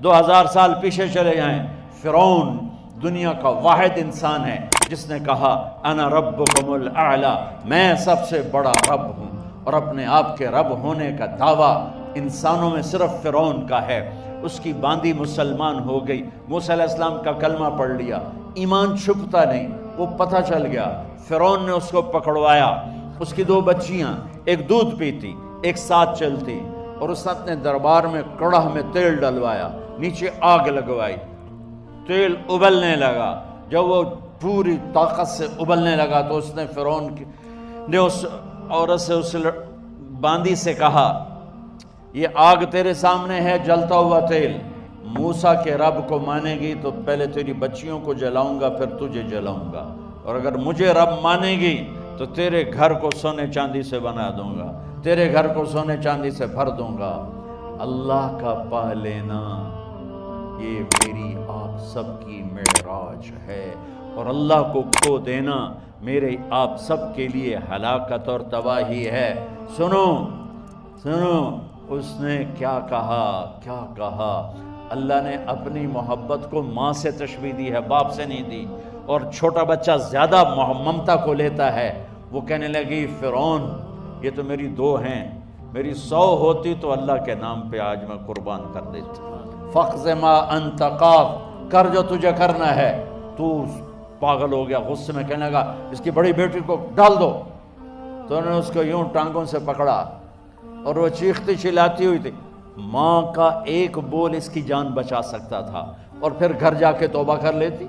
2000 سال پیچھے چلے جائیں، فرعون دنیا کا واحد انسان ہے جس نے کہا انا ربکم الاعلی، میں سب سے بڑا رب ہوں، اور اپنے آپ کے رب ہونے کا دعویٰ انسانوں میں صرف فرعون کا ہے۔ اس کی باندی مسلمان ہو گئی، موسیٰ علیہ السلام کا کلمہ پڑھ لیا، ایمان چھپتا نہیں، وہ پتہ چل گیا، فرعون نے اس کو پکڑوایا۔ اس کی 2 بچیاں، ایک دودھ پیتی ایک ساتھ چلتی، اور اس نے اپنے دربار میں کڑاہ میں تیل ڈلوایا، نیچے آگ لگوائی، تیل ابلنے لگا۔ جب وہ پوری طاقت سے ابلنے لگا تو اس نے فرعون نے اس عورت سے، اس باندی سے کہا یہ آگ تیرے سامنے ہے، جلتا ہوا تیل، موسیٰ کے رب کو مانے گی تو پہلے تیری بچیوں کو جلاؤں گا پھر تجھے جلاؤں گا، اور اگر مجھے رب مانے گی تو تیرے گھر کو سونے چاندی سے بنا دوں گا، تیرے گھر کو سونے چاندی سے بھر دوں گا۔ اللہ کا پا لینا یہ میری آپ سب کی معراج ہے، اور اللہ کو کھو دینا میرے آپ سب کے لیے ہلاکت اور تباہی ہے۔ سنو سنو، اس نے کیا کہا؟ اللہ نے اپنی محبت کو ماں سے تشبیہ دی ہے، باپ سے نہیں دی، اور چھوٹا بچہ زیادہ ممتا کو لیتا ہے۔ وہ کہنے لگی فرعون یہ تو میری 2 ہیں، میری 100 ہوتی تو اللہ کے نام پہ آج میں قربان کر دیتی۔ فَاقْضِ مَا أَنْتَ قَاضٍ، کر جو تجھے کرنا ہے۔ تو پاگل ہو گیا، غصے میں کہنے لگا اس کی بڑی بیٹی کو ڈال دو۔ تو انہوں نے اس کو یوں ٹانگوں سے پکڑا، اور وہ چیختی چلاتی ہوئی تھی۔ ماں کا ایک بول اس کی جان بچا سکتا تھا، اور پھر گھر جا کے توبہ کر لیتی،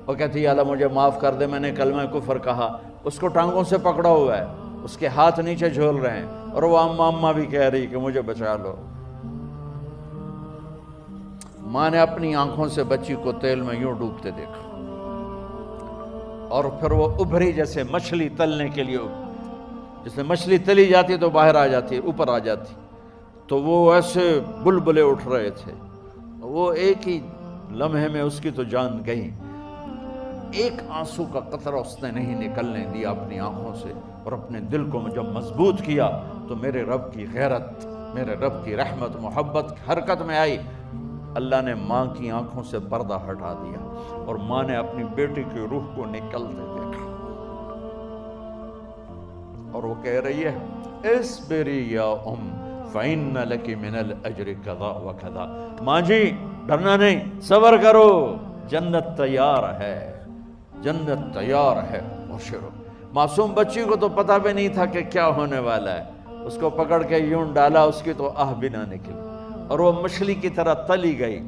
وہ کہتی یا اللہ مجھے معاف کر دے، میں نے کلمہ کفر کہا۔ اس کو ٹانگوں سے پکڑا ہوا ہے، اس کے ہاتھ نیچے جھول رہے ہیں، اور وہ اماں بھی کہہ رہی کہ مجھے بچا لو۔ ماں نے اپنی آنکھوں سے بچی کو تیل میں یوں ڈوبتے دیکھا، اور پھر وہ ابھری جیسے مچھلی تلنے کے لیے، جس میں مچھلی تلی جاتی تو باہر آ جاتی، اوپر آ جاتی، تو وہ ایسے بلبلے اٹھ رہے تھے۔ وہ ایک ہی لمحے میں اس کی تو جان گئی، ایک آنسو کا قطرہ اس نے نہیں نکلنے دیا اپنی آنکھوں سے، اور اپنے دل کو جب مضبوط کیا تو میرے رب کی غیرت، میرے رب کی رحمت محبت حرکت میں آئی۔ اللہ نے ماں کی آنکھوں سے پردہ ہٹا دیا، اور ماں نے اپنی بیٹی کی روح کو نکلتے دیکھا، اور وہ کہہ رہی ہے اصبری یا فإن لک من الأجر کذا وکذا۔ ماں جی ڈرنا نہیں، صبر کرو، جنت تیار ہے، جنت تیار ہے، بشرو۔ معصوم بچی کو تو پتہ بھی نہیں تھا کہ کیا ہونے والا ہے، اس کو پکڑ کے یوں ڈالا، اس کی تو آہ بھی نہ نکلی، اور وہ مچھلی کی طرح تلی گئی۔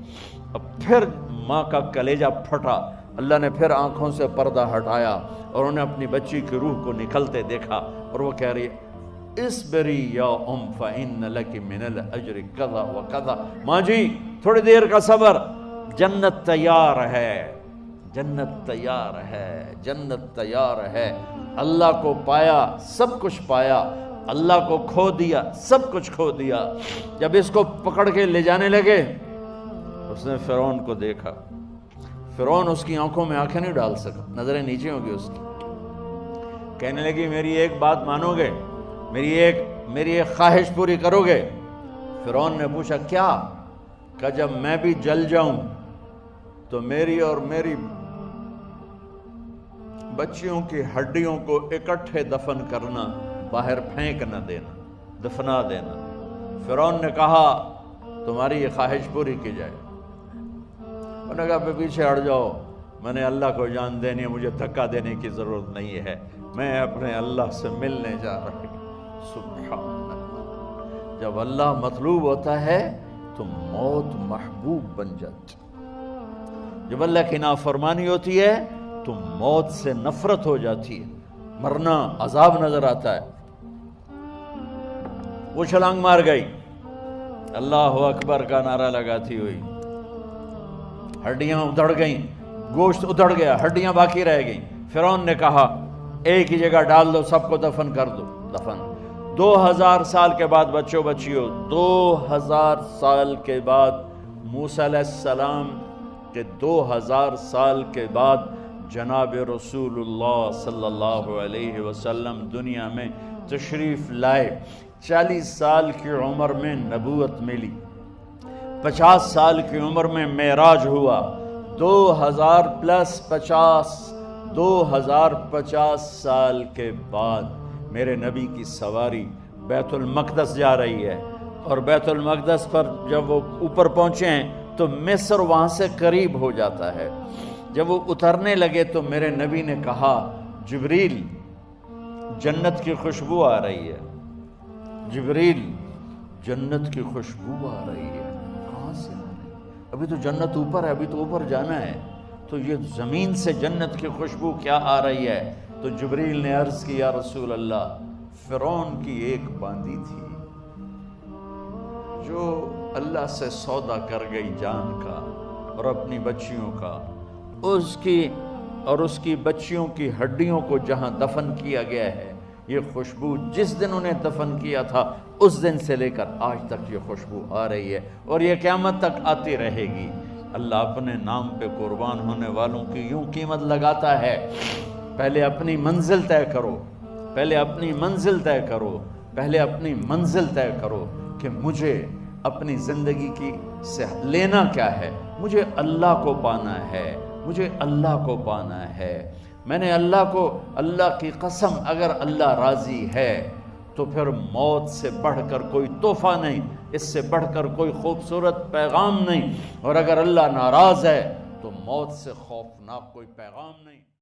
اب پھر ماں کا کلیجہ پھٹا، اللہ نے پھر آنکھوں سے پردہ ہٹایا، اور انہیں اپنی بچی کی روح کو نکلتے دیکھا، اور وہ کہہ رہی ہے اصبری یا فإن لک من الأجر کذا وکذا۔ ماں جی تھوڑی دیر کا صبر، جنت تیار ہے، جنت تیار ہے، جنت تیار ہے۔ اللہ کو پایا سب کچھ پایا، اللہ کو کھو دیا سب کچھ کھو دیا۔ جب اس کو پکڑ کے لے جانے لگے، اس نے فرعون کو دیکھا، فرعون اس کی آنکھوں میں آنکھیں نہیں ڈال سکا، نظریں نیچے ہوں گی اس کی۔ کہنے لگی میری ایک بات مانو گے، میری ایک خواہش پوری کرو گے؟ فرعون نے پوچھا کیا؟ کہ جب میں بھی جل جاؤں تو میری اور میری بچیوں کی ہڈیوں کو اکٹھے دفن کرنا، باہر پھینک نہ دینا، دفنا دینا۔ فرعون نے کہا تمہاری یہ خواہش پوری کی جائے۔ انہوں نے کہا پیچھے ہٹ جاؤ، میں نے اللہ کو جان دینی ہے، مجھے دھکا دینے کی ضرورت نہیں ہے، میں اپنے اللہ سے ملنے جا رہا ہوں۔ سبحان اللہ، جب اللہ مطلوب ہوتا ہے تو موت محبوب بن جاتی، جب اللہ کی نافرمانی ہوتی ہے تو موت سے نفرت ہو جاتی ہے، مرنا عذاب نظر آتا ہے۔ وہ چھلانگ مار گئی، اللہ اکبر کا نعرہ لگاتی ہوئی، ہڈیاں ادھڑ گئیں، گوشت ادھڑ گیا، ہڈیاں باقی رہ گئیں۔ فرعون نے کہا ایک ہی جگہ ڈال دو، سب کو دفن کر دو۔ دفن 2000 سال کے بعد، بچوں بچیوں 2000 سال کے بعد، موسیٰ علیہ السلام کے 2000 سال کے بعد جناب رسول اللہ صلی اللہ علیہ وسلم دنیا میں تشریف لائے۔ 40 سال کی عمر میں نبوت ملی، 50 سال کی عمر میں معراج ہوا، 2050 سال کے بعد میرے نبی کی سواری بیت المقدس جا رہی ہے، اور بیت المقدس پر جب وہ اوپر پہنچے ہیں تو مصر وہاں سے قریب ہو جاتا ہے۔ جب وہ اترنے لگے تو میرے نبی نے کہا جبریل جنت کی خوشبو آ رہی ہے، جبریل جنت کی خوشبو آ رہی ہے، کہاں سے آ رہی ہے؟ ابھی تو جنت اوپر ہے، ابھی تو اوپر جانا ہے، تو یہ زمین سے جنت کی خوشبو کیا آ رہی ہے؟ تو جبریل نے عرض کی یا رسول اللہ، فرعون کی ایک باندی تھی جو اللہ سے سودا کر گئی جان کا اور اپنی بچیوں کا، اس کی بچیوں کی ہڈیوں کو جہاں دفن کیا گیا ہے، یہ خوشبو جس دن انہیں دفن کیا تھا اس دن سے لے کر آج تک یہ خوشبو آ رہی ہے، اور یہ قیامت تک آتی رہے گی۔ اللہ اپنے نام پہ قربان ہونے والوں کی یوں قیمت لگاتا ہے، پہلے اپنی منزل طے کرو، پہلے اپنی منزل طے کرو، پہلے اپنی منزل طے کرو کہ مجھے اپنی زندگی کی سے لینا کیا ہے، مجھے اللہ کو پانا ہے، مجھے اللہ کو پانا ہے۔ میں نے اللہ کی قسم، اگر اللہ راضی ہے تو پھر موت سے بڑھ کر کوئی تحفہ نہیں، اس سے بڑھ کر کوئی خوبصورت پیغام نہیں، اور اگر اللہ ناراض ہے تو موت سے خوفناک کوئی پیغام نہیں۔